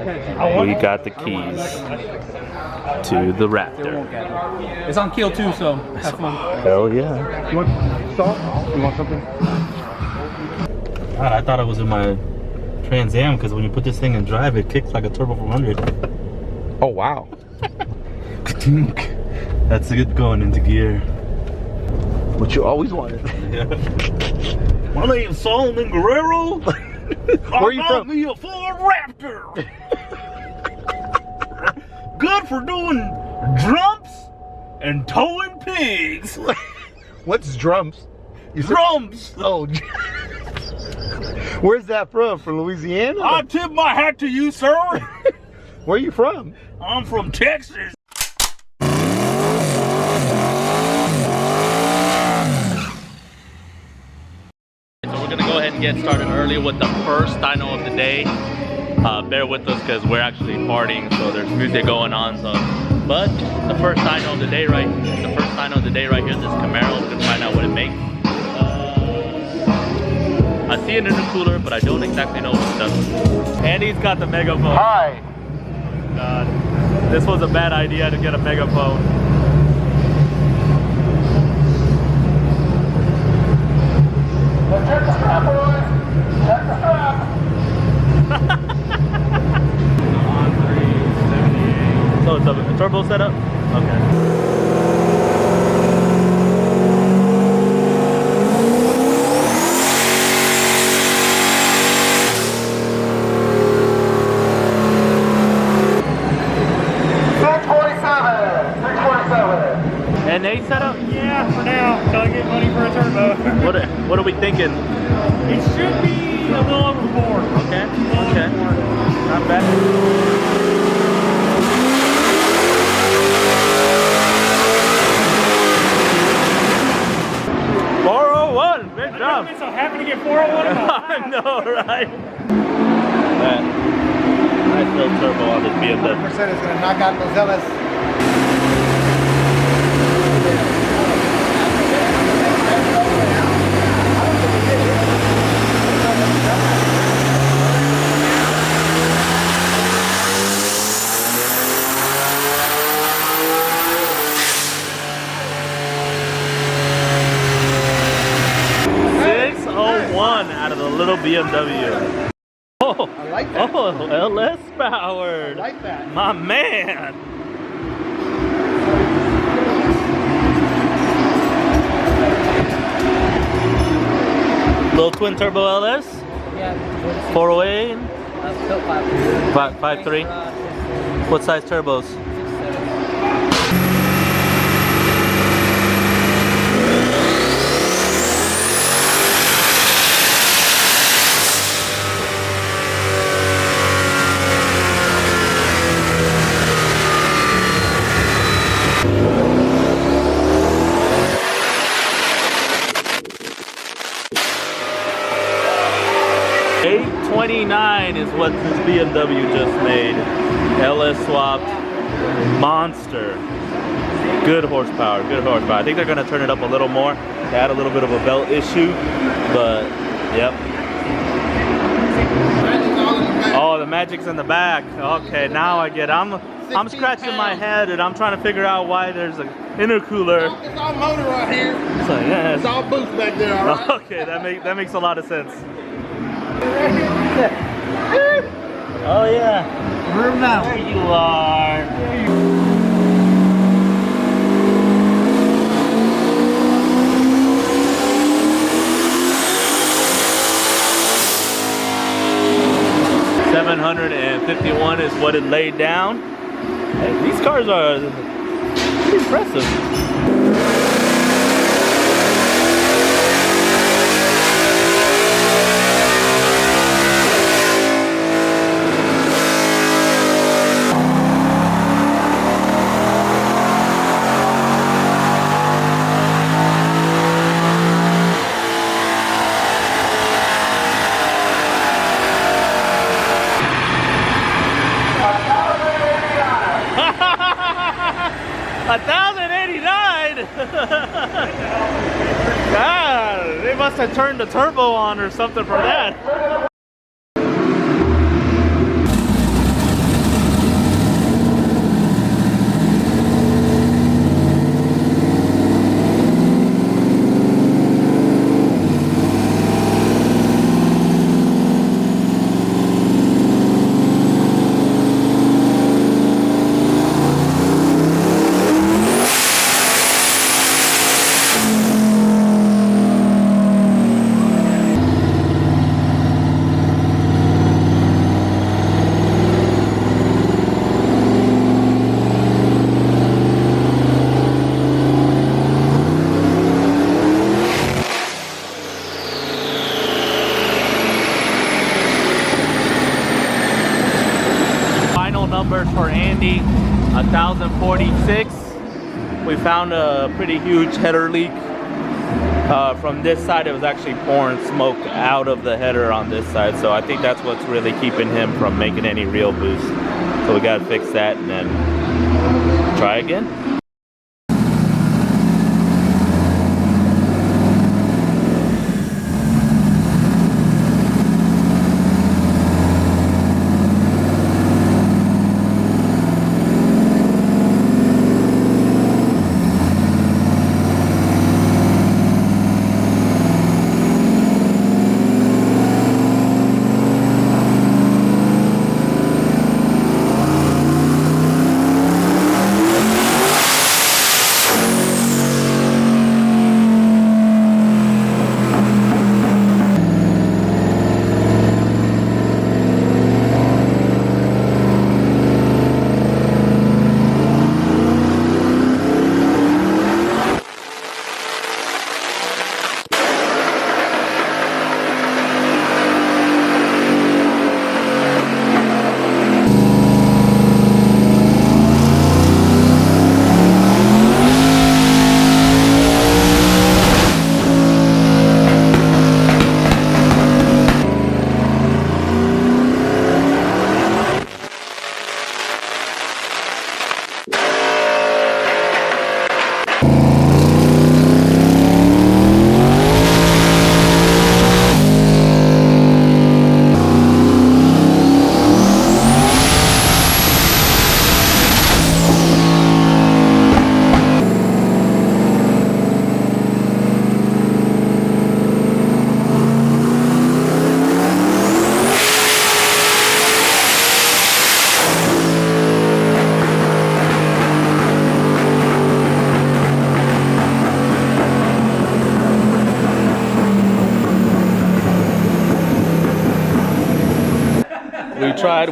we got the keys to the Raptor. It's on kill too, so have fun. Hell yeah. You want salt? You want something? God, I thought it was in my Trans Am because when you put this thing in drive, it kicks like a Turbo 400. Oh, wow. That's good going into gear. What you always wanted. Yeah. My name's Solomon Guerrero. Where are you from? Me a Ford Raptor. Good for doing drumps and towing pigs. What's drums? Drums. Oh. Where's that from? From Louisiana? I tip my hat to you, sir. Where are you from? I'm from Texas. So we're gonna go ahead and get started early with the first dyno of the day. Bear with us because we're actually partying, so there's music going on. So, but the first dyno of the day, right? The first dyno of the day, right here. This Camaro. We're gonna find out what it makes. I see it in the cooler, but I don't exactly know what it does. Andy's got the megaphone. Hi. God, this was a bad idea to get a megaphone. Check the strap, boys. Check the strap. So it's a turbo setup? Okay. And they set up? Yeah, for now, until I get money for a turbo. What are we thinking? It should be a little over 4. Okay, okay. Not bad. 401, big job. I'm so happy to get 401 in my life. I know, right? Nice little turbo on this BMW. 100% is going to knock out those LS. Out of the little BMW. Oh, I like that. Oh, LS powered. I like that. My man. Little twin turbo LS. Yeah. 408. Still 5.3. 5.3. What size turbos? 829 is what this BMW just made. LS swapped. Monster. Good horsepower, good horsepower. I think they're gonna turn it up a little more. They had a little bit of a belt issue, but yep. Oh, the magic's in the back. Okay, now I get it. I'm scratching my head and I'm trying to figure out why there's an intercooler. It's all motor right here. So, yeah. It's all boost back there, all right? Okay, that makes a lot of sense. Oh yeah. Room now. There you are. $751 is what it laid down. Hey, these cars are pretty impressive. $1,089. God, they must have turned the turbo on or something for that. numbers for Andy, 1046. We found a pretty huge header leak. From this side, it was actually pouring smoke out of the header on this side. So I think that's what's really keeping him from making any real boost. So we gotta fix that and then try again.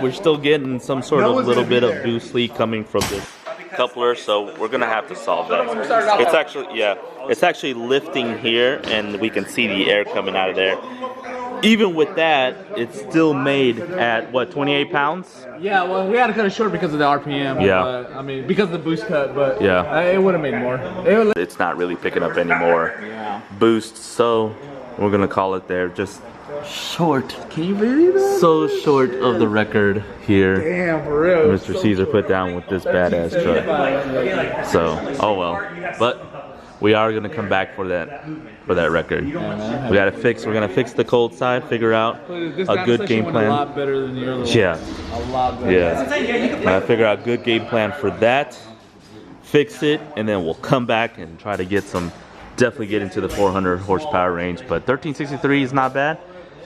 We're still getting some sort of little bit of boost leak coming from this coupler, so we're gonna have to solve that. It's actually, yeah, it's actually lifting here, and we can see the air coming out of there. Even with that, it's still made at what, 28 pounds? Yeah, well, we had to cut it short because of the RPM. Yeah. But, I mean, because of the boost cut, but yeah, it would have made more. It's not really picking up anymore. Yeah. Boost, so we're gonna call it there. Just short. Can you believe that? So short of the record here. Damn, for real. Mr. Caesar put down with this badass truck. So, oh well. But we are gonna come back for that record. We gotta fix. We're gonna fix the cold side. Figure out a good game plan. A lot better than the other one. Yeah. A lot better. Yeah. Figure out a good game plan for that. Fix it, and then we'll come back and try to get some. Definitely get into the 400 horsepower range. But 1363 is not bad.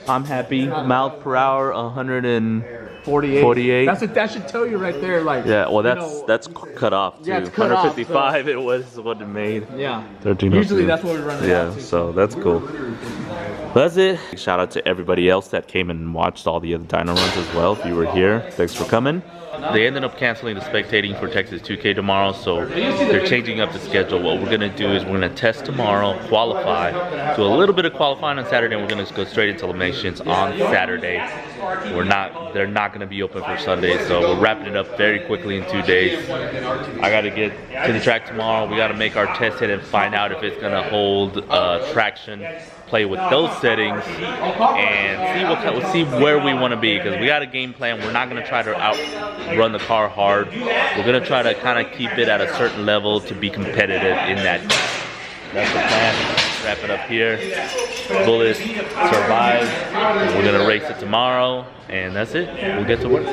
I'm happy. Miles per hour, 148. That should tell you right there, like. Yeah, well, that's cut off too. Yeah, it's cut 155. off, so. It was what it made. Yeah. 1302. Usually that's what we run it out to. So that's cool. That's it. Shout out to everybody else that came and watched all the other dyno runs as well. If you were here, thanks for coming. They ended up canceling the spectating for Texas 2K tomorrow, so they're changing up the schedule. What we're gonna do is we're gonna test tomorrow, qualify, do a little bit of qualifying on Saturday, and we're gonna go straight into eliminations on Saturday. They're not gonna be open for Sunday, so we're wrapping it up very quickly in 2 days. I gotta get to the track tomorrow. We gotta make our test hit and find out if it's gonna hold traction. Play with those settings and see where we want to be, because we got a game plan. We're not going to try to outrun the car hard. We're going to try to kind of keep it at a certain level to be competitive in that. That's the plan. Wrap it up here. Bullet survive. We're going to race it tomorrow, and that's it. We'll get to work.